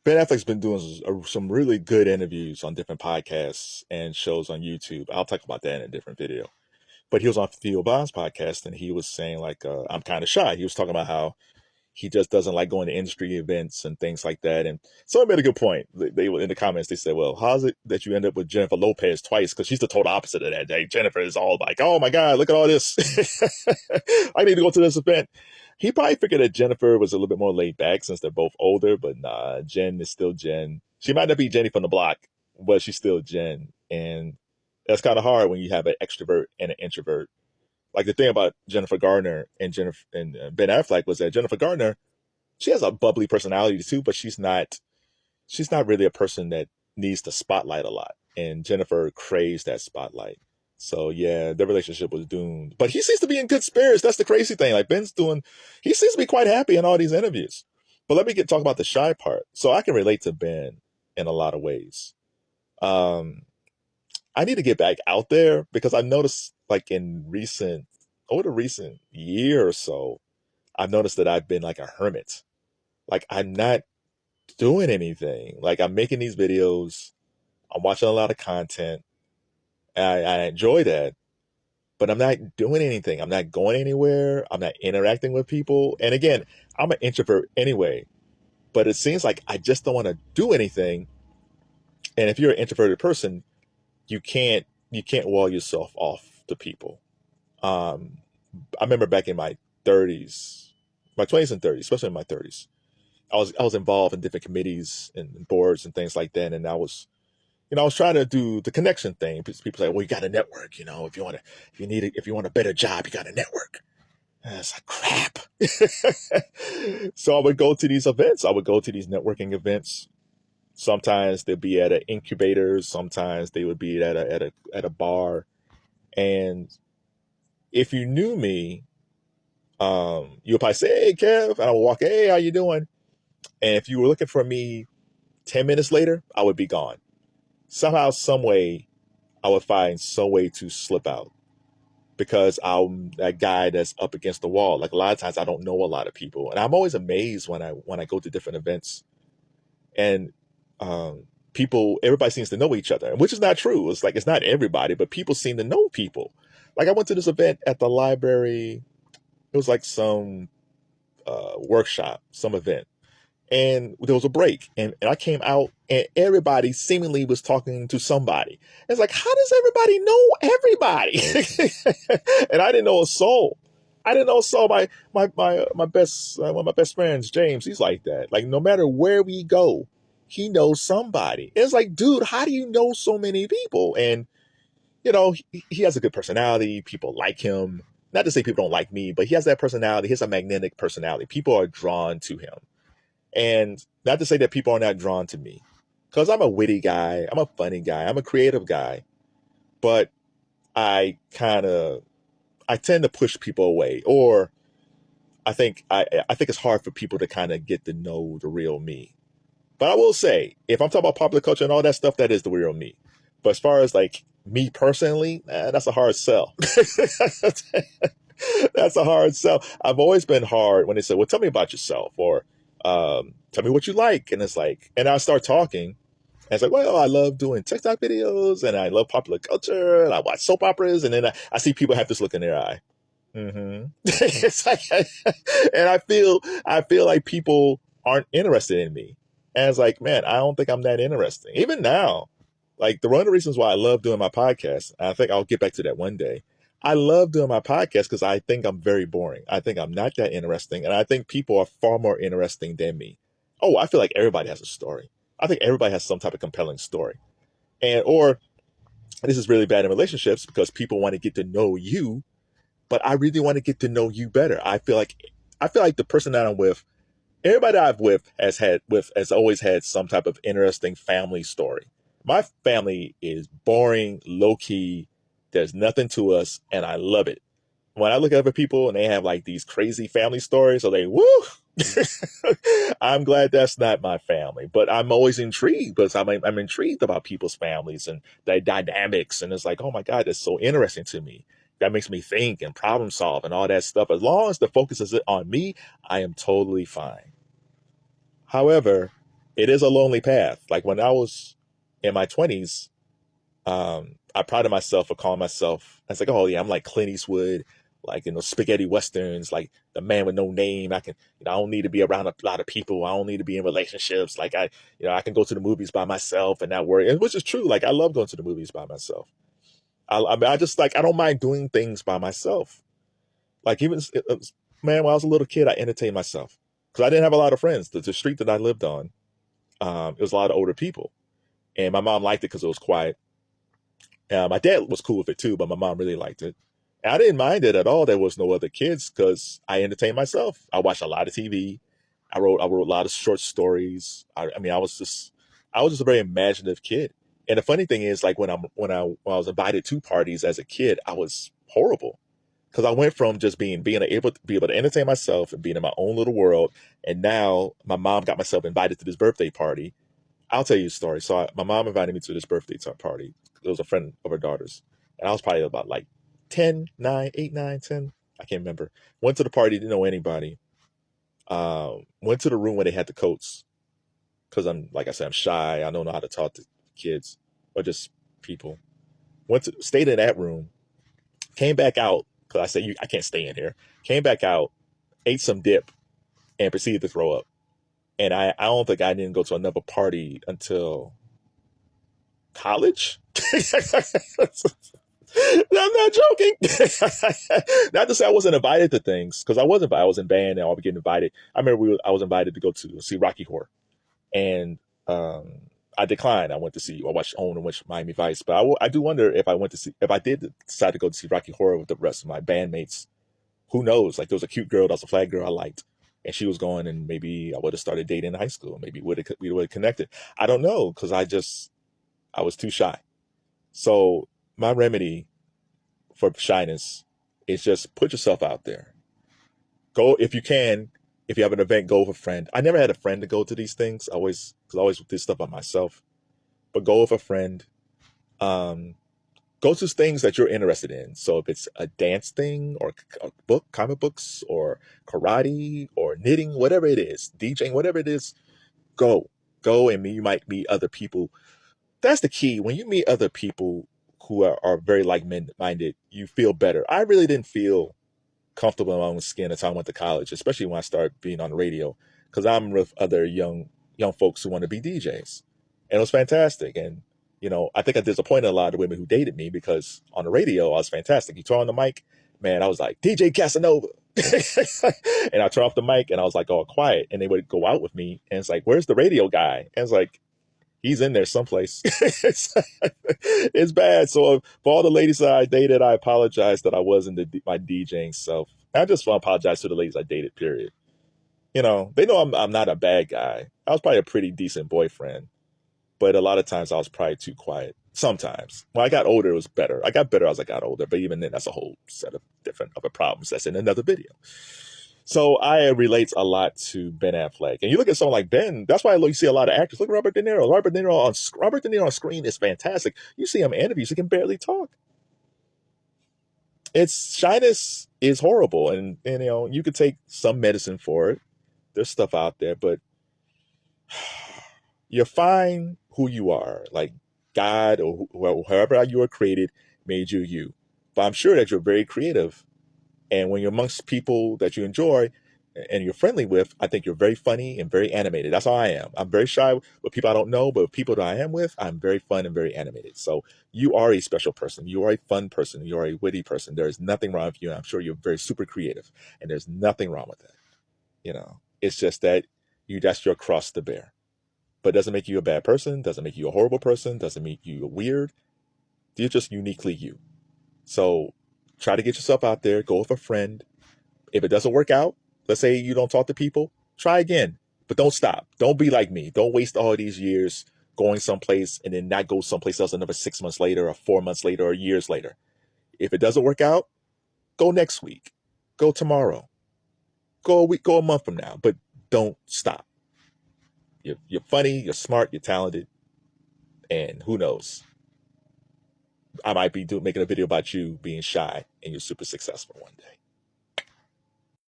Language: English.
Ben Affleck's been doing some really good interviews on different podcasts and shows on YouTube. I'll talk about that in a different video. But he was on Theo podcast, and he was saying like, I'm kind of shy. He was talking about how he just doesn't like going to industry events and things like that. And someone made a good point. They were in the comments. They said, "Well, how's it that you end up with Jennifer Lopez twice? Because she's the total opposite of that. Jennifer is all like, oh my god, look at all this. I need to go to this event." He probably figured that Jennifer was a little bit more laid back since they're both older, but nah, Jen is still Jen. She might not be Jenny from the block, but she's still Jen. And that's kind of hard when you have an extrovert and an introvert. Like the thing about Jennifer Gardner and Ben Affleck was that Jennifer Gardner, she has a bubbly personality too, but she's not really a person that needs the spotlight a lot. And Jennifer craves that spotlight. So yeah, their relationship was doomed. But he seems to be in good spirits. That's the crazy thing. Like he seems to be quite happy in all these interviews. But let me talk about the shy part. So I can relate to Ben in a lot of ways. I need to get back out there because I've noticed like over the recent year or so, I've noticed that I've been like a hermit. Like I'm not doing anything. Like I'm making these videos, I'm watching a lot of content, and I enjoy that, but I'm not doing anything. I'm not going anywhere. I'm not interacting with people. And again, I'm an introvert anyway, but it seems like I just don't want to do anything. And if you're an introverted person, you can't wall yourself off to people. I remember back in my 30s, my 20s and 30s, especially in my 30s, I was involved in different committees and boards and things like that, and I was trying to do the connection thing. People say, "Well, you got to network. If you want a better job, you got to network." And it's like crap. So I would go to these events. I would go to these networking events. Sometimes they'd be at an incubator. Sometimes they would be at a bar. And if you knew me, you'll probably say, "Hey, Kev," and I would walk, "Hey, how you doing?" And if you were looking for me 10 minutes later, I would be gone. Somehow, some way, I would find some way to slip out because I'm that guy that's up against the wall. Like a lot of times I don't know a lot of people. And I'm always amazed when I go to different events and everybody seems to know each other, which is not true. It's like, it's not everybody, but people seem to know people. Like I went to this event at the library. It was like some workshop, some event. And there was a break, and I came out, and everybody seemingly was talking to somebody. It's like, how does everybody know everybody? And I didn't know a soul. I didn't know a soul. My best one of my best friends, James, he's like that. Like no matter where we go, he knows somebody. It's like, dude, how do you know so many people? And he has a good personality. People like him. Not to say people don't like me, but he has that personality. He has a magnetic personality. People are drawn to him. And not to say that people are not drawn to me, because I'm a witty guy, I'm a funny guy, I'm a creative guy, but I tend to push people away, or I think it's hard for people to kind of get to know the real me. But I will say, if I'm talking about popular culture and all that stuff, that is the real me. But as far as like me personally, that's a hard sell. That's a hard sell. I've always been hard when they say, "Well, tell me about yourself," or tell me what you like. And it's like, and I start talking, and it's like, well, I love doing TikTok videos, and I love popular culture, and I watch soap operas, and then I see people have this look in their eye. It's like, and I feel like people aren't interested in me. And it's like, man, I don't think I'm that interesting. Even now, like one of the reasons why I love doing my podcast, and I think I'll get back to that one day. I love doing my podcast because I think I'm very boring. I think I'm not that interesting. And I think people are far more interesting than me. Oh, I feel like everybody has a story. I think everybody has some type of compelling story. Or this is really bad in relationships because people want to get to know you, but I really want to get to know you better. I feel like the person that I'm with, everybody that I've with has always had some type of interesting family story. My family is boring, low key. There's nothing to us, and I love it. When I look at other people and they have like these crazy family stories, so they woo. I'm glad that's not my family, but I'm always intrigued because I'm intrigued about people's families and their dynamics, and it's like, oh my God, that's so interesting to me. That makes me think and problem solve and all that stuff. As long as the focus is on me, I am totally fine. However, it is a lonely path. Like when I was in my 20s, I prided myself for calling myself. I was like, oh yeah, I'm like Clint Eastwood, like in those spaghetti westerns, like the man with no name. I can, I don't need to be around a lot of people. I don't need to be in relationships. Like I can go to the movies by myself and not worry. And which is true. Like I love going to the movies by myself. I mean, I just like I don't mind doing things by myself. Like even man, when I was a little kid, I entertained myself because I didn't have a lot of friends. The street that I lived on, it was a lot of older people, and my mom liked it because it was quiet. My dad was cool with it too, but my mom really liked it. And I didn't mind it at all. There was no other kids because I entertained myself. I watched a lot of TV. I wrote a lot of short stories. I mean, I was just a very imaginative kid. And the funny thing is, like when I was invited to parties as a kid, I was horrible because I went from just being able to entertain myself and being in my own little world, and now my mom got myself invited to this birthday party. I'll tell you a story. So my mom invited me to this birthday party. It was a friend of her daughter's, and I was probably about like 10, 9, 8, 9, 10. I can't remember. Went to the party, didn't know anybody. Went to the room where they had the coats because I'm, like I said, I'm shy. I don't know how to talk to kids or just people. Stayed in that room. Came back out because I said I can't stay in here. Came back out, ate some dip, and proceeded to throw up. And I don't think I didn't go to another party until college. I'm not joking. Not to say I wasn't invited to things, because I wasn't. I was in band and I was getting invited. I remember I was invited to go to see Rocky Horror, and I declined. I watched Own and watched Miami Vice, but I do wonder if I did decide to go to see Rocky Horror with the rest of my bandmates. Who knows? Like there was a cute girl, that was a flag girl I liked, and she was going, and maybe I would have started dating in high school. Maybe we would have connected. I don't know, because I was too shy. So my remedy for shyness is just put yourself out there. Go if you can. If you have an event, go with a friend. I never had a friend to go to these things. Because I always did stuff by myself. But go with a friend. Go to things that you're interested in. So if it's a dance thing or a book, comic books, or karate or knitting, whatever it is, DJing, whatever it is, go. Go, and you might meet other people. That's the key. When you meet other people who are very like-minded, you feel better. I really didn't feel comfortable in my own skin until I went to college, especially when I started being on the radio, because I'm with other young folks who want to be DJs, and it was fantastic. And I think I disappointed a lot of the women who dated me, because on the radio I was fantastic. You turn on the mic, man, I was like DJ Casanova, and I turn off the mic and I was like all quiet, and they would go out with me, and it's like, where's the radio guy? And it's like, he's in there someplace. It's bad. So for all the ladies that I dated, I apologize that I wasn't my DJing self. I just want to apologize to the ladies I dated, period. They know I'm not a bad guy. I was probably a pretty decent boyfriend, but a lot of times I was probably too quiet. Sometimes. When I got older, it was better. I got better as I got older, but even then, that's a whole set of different other problems. That's in another video. So I relate a lot to Ben Affleck. And you look at someone like Ben, that's why you see a lot of actors. Look at Robert De Niro. Robert De Niro on screen is fantastic. You see him in interviews, he can barely talk. Shyness is horrible. And you could take some medicine for it. There's stuff out there, but you're fine who you are. Like God or whoever you were created made you you. But I'm sure that you're very creative. And when you're amongst people that you enjoy and you're friendly with, I think you're very funny and very animated. That's how I am. I'm very shy with people I don't know, but with people that I am with, I'm very fun and very animated. So you are a special person. You are a fun person. You are a witty person. There is nothing wrong with you. And I'm sure you're very super creative, and there's nothing wrong with that. It's just that that's your cross to bear. But it doesn't make you a bad person. Doesn't make you a horrible person. Doesn't make you weird. You're just uniquely you. So try to get yourself out there. Go with a friend. If it doesn't work out, let's say you don't talk to people, try again. But don't stop. Don't be like me. Don't waste all these years going someplace and then not go someplace else another 6 months later or 4 months later or years later. If it doesn't work out, go next week. Go tomorrow. Go a week. Go a month from now. But don't stop. You're funny. You're smart. You're talented. And who knows? I might be making a video about you being shy and you're super successful one day.